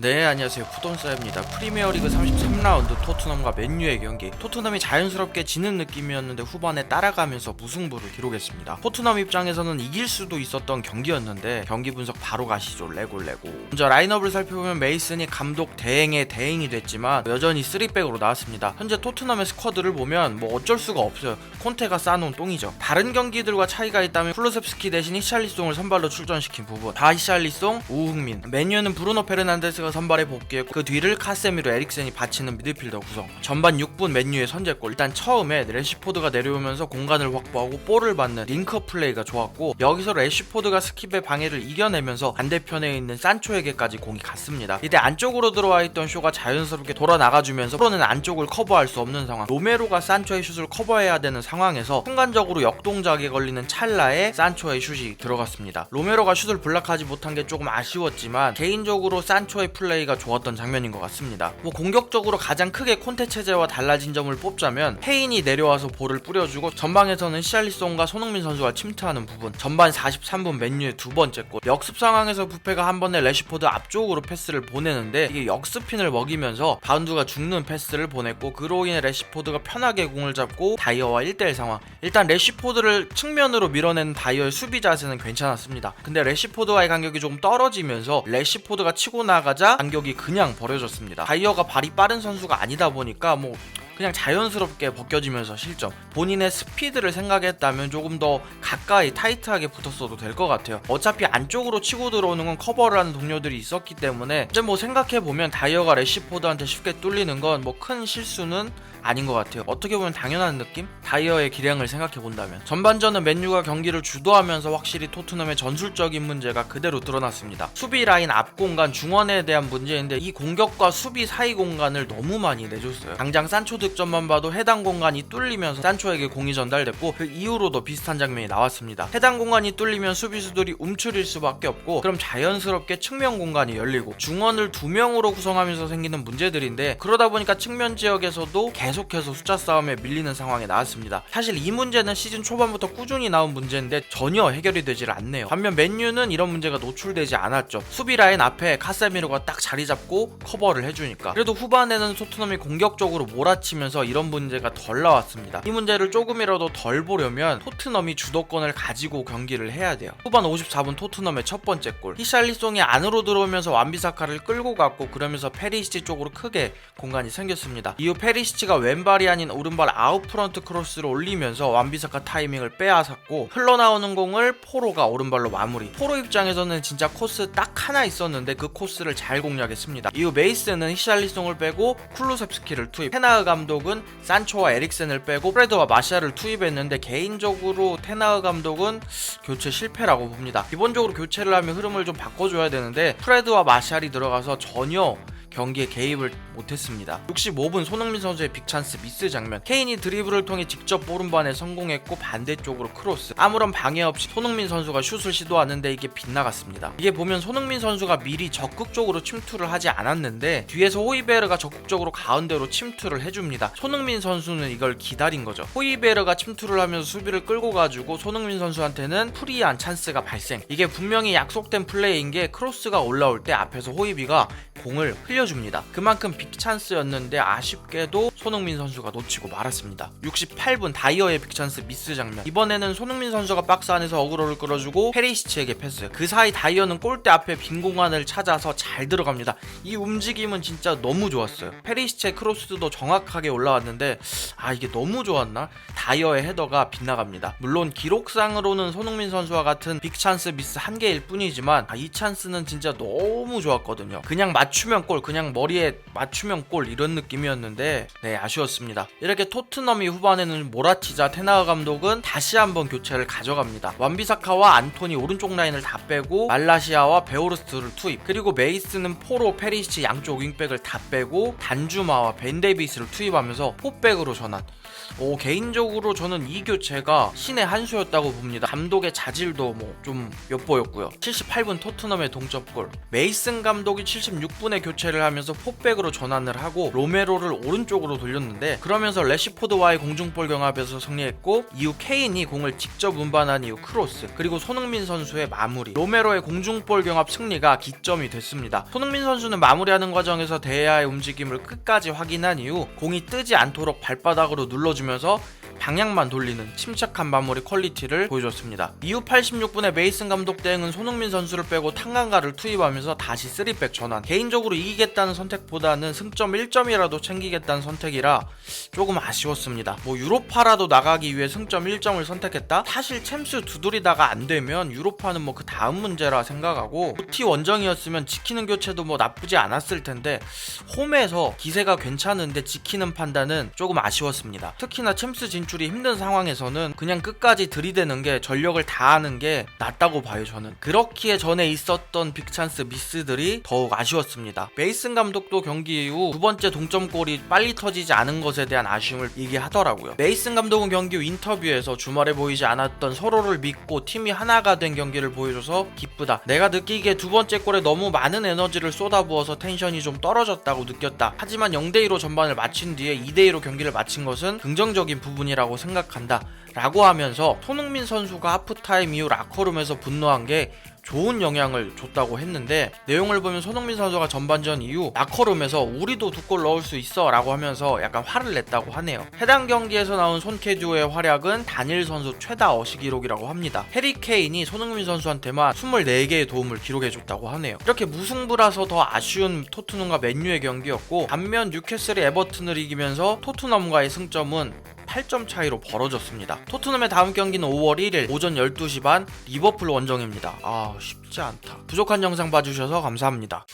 네, 안녕하세요. 푸돈싸입니다. 프리미어리그 33라운드 토트넘과 맨유의 경기. 토트넘이 자연스럽게 지는 느낌이었는데 후반에 따라가면서 무승부를 기록했습니다. 토트넘 입장에서는 이길 수도 있었던 경기였는데 경기 분석 바로 가시죠. 레골레고. 먼저 라인업을 살펴보면 메이슨이 감독 대행의 대행이 됐지만 여전히 3백으로 나왔습니다. 현재 토트넘의 스쿼드를 보면 뭐 어쩔 수가 없어요. 콘테가 쌓아놓은 똥이죠. 다른 경기들과 차이가 있다면 플루셉스키 대신 히샬리송을 선발로 출전시킨 부분. 다 히샬리송, 우흥민. 맨유는 브루노 페르난데스가 선발에 복귀했고 그 뒤를 카세미로, 에릭센이 받치는 미드필더 구성. 전반 6분 맨유의 선제골. 일단 처음에 레시포드가 내려오면서 공간을 확보하고 볼을 받는 링커 플레이가 좋았고 여기서 레시포드가 스킵의 방해를 이겨내면서 반대편에 있는 산초에게까지 공이 갔습니다. 이때 안쪽으로 들어와 있던 쇼가 자연스럽게 돌아 나가주면서 프로는 안쪽을 커버할 수 없는 상황. 로메로가 산초의 슛을 커버해야 되는 상황에서 순간적으로 역동작에 걸리는 찰나에 산초의 슛이 들어갔습니다. 로메로가 슛을 블락하지 못한 게 조금 아쉬웠지만 개인적으로 산초의 플레이가 좋았던 장면인 것 같습니다. 공격적으로 가장 크게 콘테 체제와 달라진 점을 뽑자면 페인이 내려와서 볼을 뿌려주고 전방에서는 시알리송과 손흥민 선수가 침투하는 부분. 전반 43분 맨유의 두 번째 골. 역습 상황에서 부페가 한 번에 레시포드 앞쪽으로 패스를 보내는데 이게 역습핀을 먹이면서 바운드가 죽는 패스를 보냈고 그로 인해 레시포드가 편하게 공을 잡고 다이어와 1대1 상황. 일단 레시포드를 측면으로 밀어내는 다이어의 수비 자세는 괜찮았습니다. 근데 레시포드와의 간격이 조금 떨어지면서 레시포드가 치고 나가자 간격이 그냥 벌어졌습니다. 다이어가 발이 빠른 선수가 아니다 보니까 그냥 자연스럽게 벗겨지면서 실점. 본인의 스피드를 생각했다면 조금 더 가까이 타이트하게 붙었어도 될 것 같아요. 어차피 안쪽으로 치고 들어오는 건 커버를 하는 동료들이 있었기 때문에 이제 생각해보면 다이어가 레시포드한테 쉽게 뚫리는 건 큰 실수는 아닌 것 같아요. 어떻게 보면 당연한 느낌? 다이어의 기량을 생각해본다면. 전반전은 맨유가 경기를 주도하면서 확실히 토트넘의 전술적인 문제가 그대로 드러났습니다. 수비 라인 앞 공간, 중원에 대한 문제인데 이 공격과 수비 사이 공간을 너무 많이 내줬어요. 당장 산초 득점만 봐도 해당 공간이 뚫리면서 산초에게 공이 전달됐고 그 이후로도 비슷한 장면이 나왔습니다. 해당 공간이 뚫리면 수비수들이 움츠릴 수밖에 없고 그럼 자연스럽게 측면 공간이 열리고 중원을 2명으로 구성하면서 생기는 문제들인데 그러다 보니까 측면 지역에서도 계속해서 숫자 싸움에 밀리는 상황에 나왔습니다. 사실 이 문제는 시즌 초반부터 꾸준히 나온 문제인데 전혀 해결이 되질 않네요. 반면 맨유는 이런 문제가 노출되지 않았죠. 수비 라인 앞에 카세미로가 딱 자리 잡고 커버를 해주니까. 그래도 후반에는 토트넘이 공격적으로 몰아치면서 이런 문제가 덜 나왔습니다. 이 문제를 조금이라도 덜 보려면 토트넘이 주도권을 가지고 경기를 해야 돼요. 후반 54분 토트넘의 첫 번째 골. 히샬리송이 안으로 들어오면서 완비사카를 끌고 갔고 그러면서 페리시치 쪽으로 크게 공간이 생겼습니다. 이후 페리시치가 왼발이 아닌 오른발 아웃프런트 크로스를 올리면서 완비사카 타이밍을 빼앗았고 흘러나오는 공을 포로가 오른발로 마무리. 포로 입장에서는 진짜 코스 딱 하나 있었는데 그 코스를 잘 공략했습니다. 이후 메이슨은 히샬리송을 빼고 쿨루셉스키를 투입. 테나흐 감독은 산초와 에릭센을 빼고 프레드와 마샬을 투입했는데 개인적으로 테나흐 감독은 교체 실패라고 봅니다. 기본적으로 교체를 하면 흐름을 좀 바꿔줘야 되는데 프레드와 마샬이 들어가서 전혀 경기에 개입을 못했습니다. 65분 손흥민 선수의 빅찬스 미스 장면. 케인이 드리블을 통해 직접 오른발에 성공했고 반대쪽으로 크로스. 아무런 방해 없이 손흥민 선수가 슛을 시도하는데 이게 빗나갔습니다. 이게 보면 손흥민 선수가 미리 적극적으로 침투를 하지 않았는데 뒤에서 호이베르가 적극적으로 가운데로 침투를 해줍니다. 손흥민 선수는 이걸 기다린 거죠. 호이베르가 침투를 하면서 수비를 끌고 가지고 손흥민 선수한테는 프리한 찬스가 발생. 이게 분명히 약속된 플레이인 게 크로스가 올라올 때 앞에서 호이비가 공을 흘려줍니다. 그만큼 빅찬스였는데 아쉽게도 손흥민 선수가 놓치고 말았습니다. 68분 다이어의 빅찬스 미스 장면. 이번에는 손흥민 선수가 박스 안에서 어그로를 끌어주고 페리시치에게 패스. 그 사이 다이어는 골대 앞에 빈 공간을 찾아서 잘 들어갑니다. 이 움직임은 진짜 너무 좋았어요. 페리시치의 크로스도 정확하게 올라왔는데 이게 너무 좋았나? 다이어의 헤더가 빗나갑니다. 물론 기록상으로는 손흥민 선수와 같은 빅찬스 미스 한 개일 뿐이지만 이 찬스는 진짜 너무 좋았거든요. 그냥 맞추면 골, 그냥 머리에 맞추면 골 이런 느낌이었는데 아쉬웠습니다. 이렇게 토트넘이 후반에는 몰아치자 테나흐 감독은 다시 한번 교체를 가져갑니다. 완비사카와 안토니 오른쪽 라인을 다 빼고 말라시아와 베오르스트를 투입. 그리고 메이스는 포로, 페리시치 양쪽 윙백을 다 빼고 단주마와 벤 데이비스를 투입하면서 포백으로 전환. 개인적으로 저는 이 교체가 신의 한 수였다고 봅니다. 감독의 자질도 좀 엿보였고요. 78분 토트넘의 동점골. 메이슨 감독이 76분 6분에 교체를 하면서 포백으로 전환을 하고 로메로를 오른쪽으로 돌렸는데, 그러면서 레시포드와의 공중볼 경합에서 승리했고, 이후 케인이 공을 직접 운반한 이후 크로스, 그리고 손흥민 선수의 마무리, 로메로의 공중볼 경합 승리가 기점이 됐습니다. 손흥민 선수는 마무리하는 과정에서 데야의 움직임을 끝까지 확인한 이후 공이 뜨지 않도록 발바닥으로 눌러주면서 방향만 돌리는 침착한 마무리 퀄리티를 보여줬습니다. 이후 86분에 메이슨 감독 대행은 손흥민 선수를 빼고 탕강가를 투입하면서 다시 3백 전환. 개인적으로 이기겠다는 선택보다는 승점 1점이라도 챙기겠다는 선택이라 조금 아쉬웠습니다. 유로파라도 나가기 위해 승점 1점을 선택했다? 사실 챔스 두드리다가 안 되면 유로파는 그 다음 문제라 생각하고, OT 원정이었으면 지키는 교체도 나쁘지 않았을 텐데 홈에서 기세가 괜찮은데 지키는 판단은 조금 아쉬웠습니다. 특히나 챔스 진출이 힘든 상황에서는 그냥 끝까지 들이대는 게, 전력을 다하는 게 낫다고 봐요. 저는 그렇기에 전에 있었던 빅찬스 미스들이 더욱 아쉬웠습니다. 메이슨 감독도 경기 이후 두 번째 동점골이 빨리 터지지 않은 것에 대한 아쉬움을 얘기하더라고요. 메이슨 감독은 경기 후 인터뷰에서 주말에 보이지 않았던 서로를 믿고 팀이 하나가 된 경기를 보여줘서 기쁘다. 내가 느끼기에 두 번째 골에 너무 많은 에너지를 쏟아부어서 텐션이 좀 떨어졌다고 느꼈다. 하지만 0대2로 전반을 마친 뒤에 2대2로 경기를 마친 것은 긍정적인 부분이라고 생각한다 라고 하면서, 손흥민 선수가 하프타임 이후 라커룸에서 분노한 게 좋은 영향을 줬다고 했는데, 내용을 보면 손흥민 선수가 전반전 이후 라커룸에서 우리도 두 골 넣을 수 있어 라고 하면서 약간 화를 냈다고 하네요. 해당 경기에서 나온 손케듀의 활약은 단일 선수 최다 어시 기록이라고 합니다. 해리 케인이 손흥민 선수한테만 24개의 도움을 기록해줬다고 하네요. 이렇게 무승부라서 더 아쉬운 토트넘과 맨유의 경기였고, 반면 뉴캐슬이 에버튼을 이기면서 토트넘과의 승점은 8점 차이로 벌어졌습니다. 토트넘의 다음 경기는 5월 1일 오전 12시 반 리버풀 원정입니다. 쉽지 않다. 부족한 영상 봐주셔서 감사합니다.